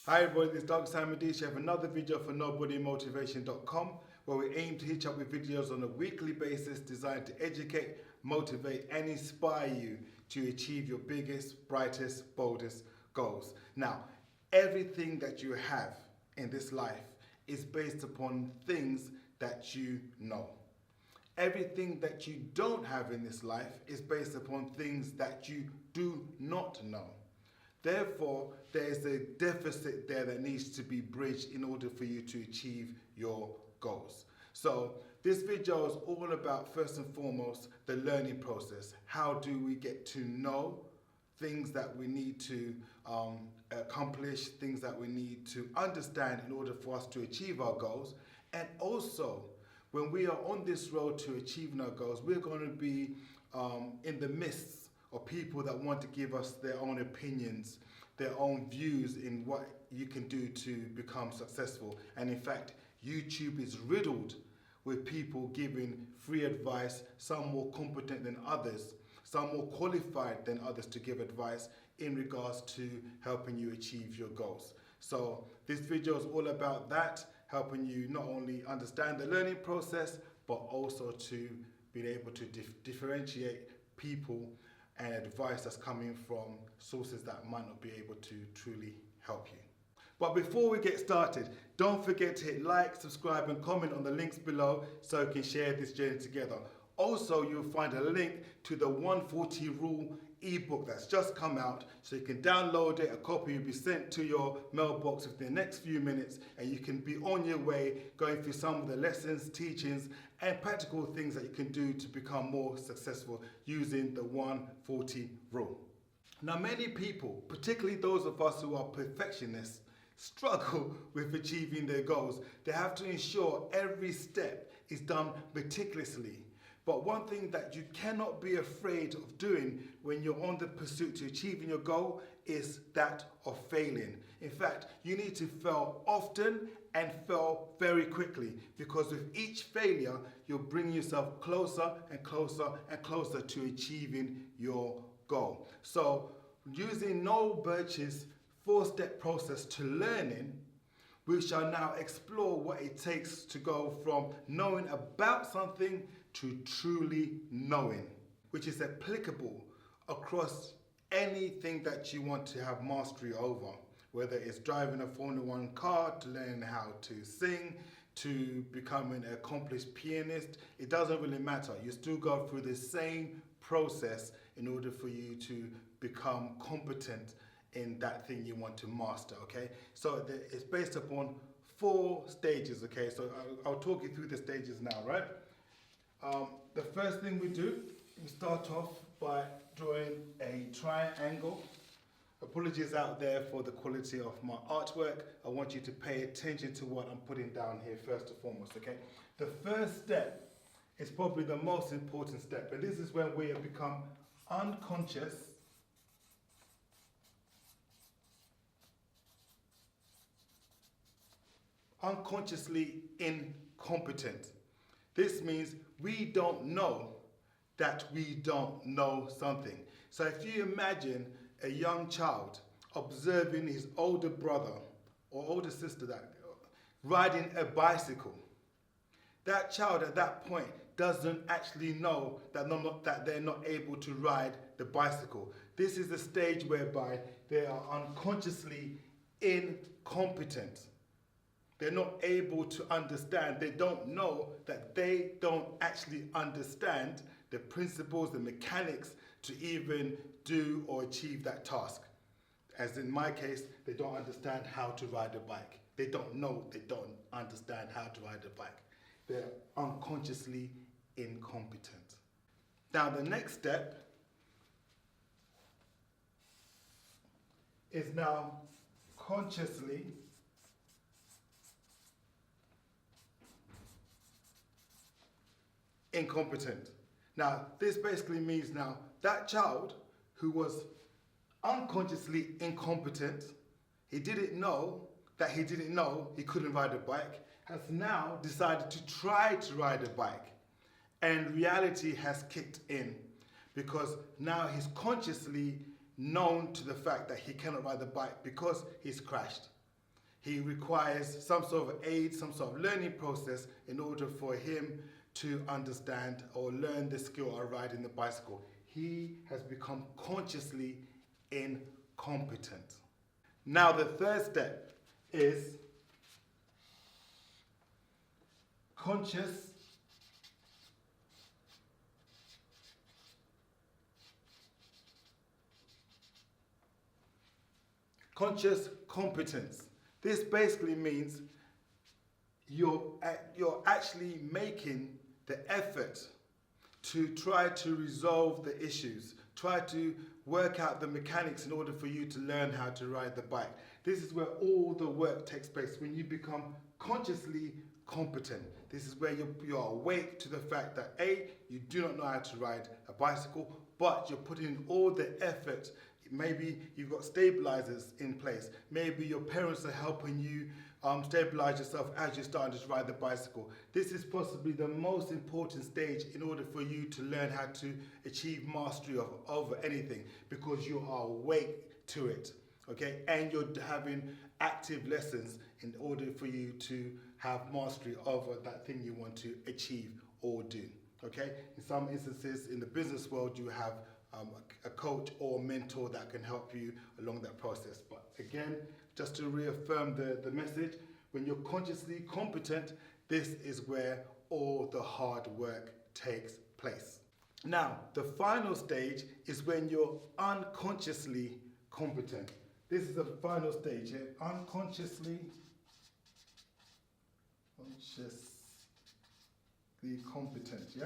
Hi everybody, this is Doug Simon D. We have another video for NobodyMotivation.com where we aim to hitch up with videos on a weekly basis designed to educate, motivate and inspire you to achieve your biggest, brightest, boldest goals. Now, everything that you have in this life is based upon things that you know. Everything that you don't have in this life is based upon things that you do not know. Therefore, there's a deficit there that needs to be bridged in order for you to achieve your goals. So this video is all about, first and foremost, the learning process. How do we get to know things that we need to accomplish, things that we need to understand in order for us to achieve our goals. And also, when we are on this road to achieving our goals, we're going to be in the midst of people that want to give us their own opinions, their own views in what you can do to become successful. And in fact, YouTube is riddled with people giving free advice, some more competent than others, some more qualified than others to give advice in regards to helping you achieve your goals. So this video is all about that, helping you not only understand the learning process, but also to be able to differentiate people and advice that's coming from sources that might not be able to truly help you. But before we get started, don't forget to hit like, subscribe and comment on the links below so we can share this journey together. Also, you'll find a link to the 140 Rule ebook that's just come out, so you can download it. A copy will be sent to your mailbox within the next few minutes, and you can be on your way going through some of the lessons, teachings and practical things that you can do to become more successful using the 140 Rule. Now, many people, particularly those of us who are perfectionists, struggle with achieving their goals. They have to ensure every step is done meticulously. But one thing that you cannot be afraid of doing when you're on the pursuit to achieving your goal is that of failing. In fact, you need to fail often and fail very quickly, because with each failure, you'll bring yourself closer and closer and closer to achieving your goal. So using Noel Birch's 4-step process to learning, we shall now explore what it takes to go from knowing about something to truly knowing, which is applicable across anything that you want to have mastery over, whether it's driving a Formula One car, to learn how to sing, to becoming an accomplished pianist. It doesn't really matter. You still go through the same process in order for you to become competent in that thing you want to master, okay? So it's based upon 4 stages, okay? So I'll talk you through the stages now, right? The first thing we do, we start off by drawing a triangle. Apologies out there for the quality of my artwork. I want you to pay attention to what I'm putting down here first and foremost, okay? The first step is probably the most important step, and this is when we have become unconsciously incompetent. This means we don't know that we don't know something. So if you imagine a young child observing his older brother or older sister riding a bicycle, that child at that point doesn't actually know that they're not able to ride the bicycle. This is the stage whereby they are unconsciously incompetent. They're not able to understand. They don't know that they don't actually understand the principles, the mechanics to even do or achieve that task. As in my case, they don't understand how to ride a bike. They don't know, they don't understand how to ride a bike. They're unconsciously incompetent. Now the next step is now consciously incompetent. Now, this basically means now that child who was unconsciously incompetent, he didn't know that he didn't know he couldn't ride a bike, has now decided to try to ride a bike. And reality has kicked in, because now he's consciously known to the fact that he cannot ride the bike because he's crashed. He requires some sort of aid, some sort of learning process in order for him to understand or learn the skill of riding the bicycle. He has become consciously incompetent. Now the third step is conscious competence. This basically means you're actually making the effort to try to resolve the issues, try to work out the mechanics in order for you to learn how to ride the bike. This is where all the work takes place, when you become consciously competent. This is where you're awake to the fact that A, you do not know how to ride a bicycle, but you're putting in all the effort. Maybe you've got stabilizers in place. Maybe your parents are helping you stabilize yourself as you're starting to ride the bicycle. This is possibly the most important stage in order for you to learn how to achieve mastery over anything, because you are awake to it, okay? And you're having active lessons in order for you to have mastery over that thing you want to achieve or do, okay? In some instances in the business world, you have a coach or a mentor that can help you along that process. But again, just to reaffirm the message, when you're consciously competent, this is where all the hard work takes place. Now, the final stage is when you're unconsciously competent. This is the final stage here, unconsciously competent, yeah?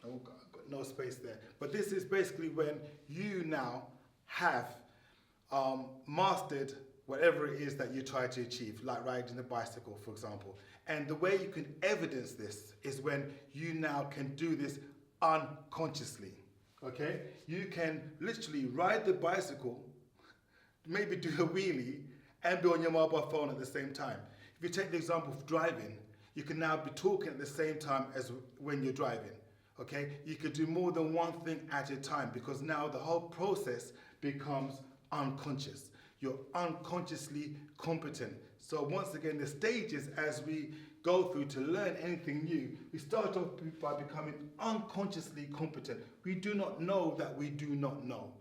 Oh, got no space there. But this is basically when you now have mastered whatever it is that you try to achieve, like riding a bicycle, for example. And the way you can evidence this is when you now can do this unconsciously, okay? You can literally ride the bicycle, maybe do a wheelie, and be on your mobile phone at the same time. If you take the example of driving, you can now be talking at the same time as when you're driving. Okay, you could do more than one thing at a time, because now the whole process becomes unconscious. You're unconsciously competent. So once again, the stages as we go through to learn anything new, we start off by becoming unconsciously competent. We do not know that we do not know.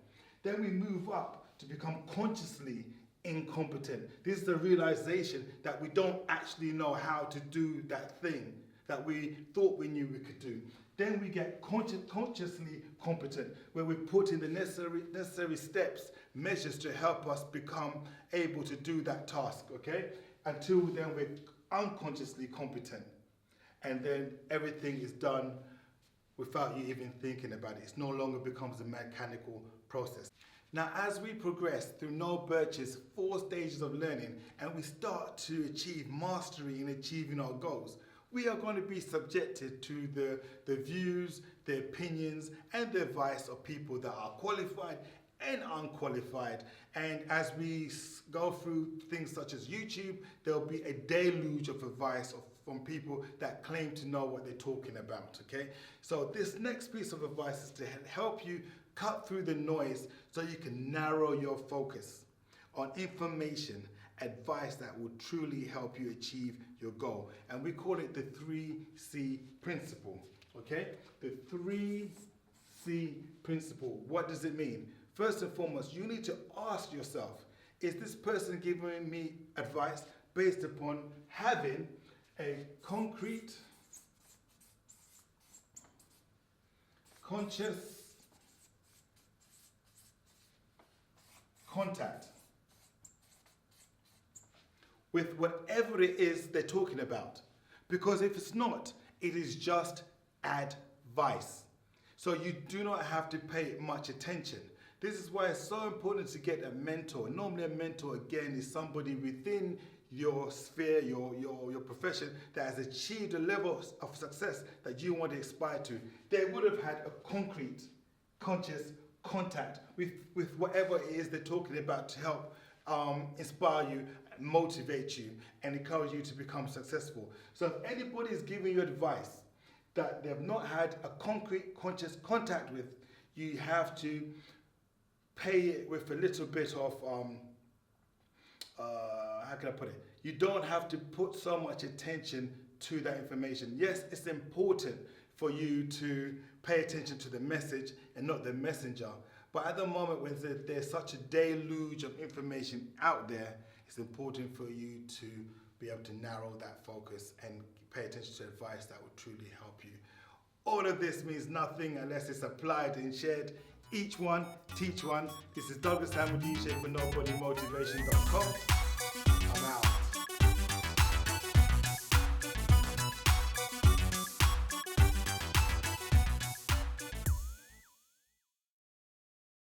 Then we move up to become consciously incompetent. This is the realization that we don't actually know how to do that thing that we thought we knew we could do. Then we get consciously competent, where we put in the necessary steps, measures to help us become able to do that task, okay? Until then we're unconsciously competent. And then everything is done without you even thinking about it. It no longer becomes a mechanical process. Now, as we progress through Noel Birch's 4 stages of learning and we start to achieve mastery in achieving our goals, we are going to be subjected to the views, the opinions, and the advice of people that are qualified and unqualified. And as we go through things such as YouTube, there'll be a deluge of advice from people that claim to know what they're talking about, okay? So this next piece of advice is to help you cut through the noise so you can narrow your focus on information, advice that will truly help you achieve your goal. And we call it the 3C principle, okay? The 3C principle. What does it mean? First and foremost, you need to ask yourself, is this person giving me advice based upon having a concrete, conscious contact with whatever it is they're talking about? Because if it's not, it is just advice. So you do not have to pay much attention. This is why it's so important to get a mentor. Normally a mentor, again, is somebody within your sphere, your profession, that has achieved a level of success that you want to aspire to. They would have had a concrete, conscious contact with whatever it is they're talking about to help inspire you, motivate you, and encourage you to become successful. So if anybody is giving you advice that they have not had a concrete, conscious contact with, you have to pay it with a little bit of how can I put it? You don't have to put so much attention to that information. Yes, it's important for you to pay attention to the message and not the messenger. But at the moment when there's such a deluge of information out there, it's important for you to be able to narrow that focus and pay attention to advice that will truly help you. All of this means nothing unless it's applied and shared. Each one, teach one. This is Douglas Hamadisha for NobodyMotivation.com.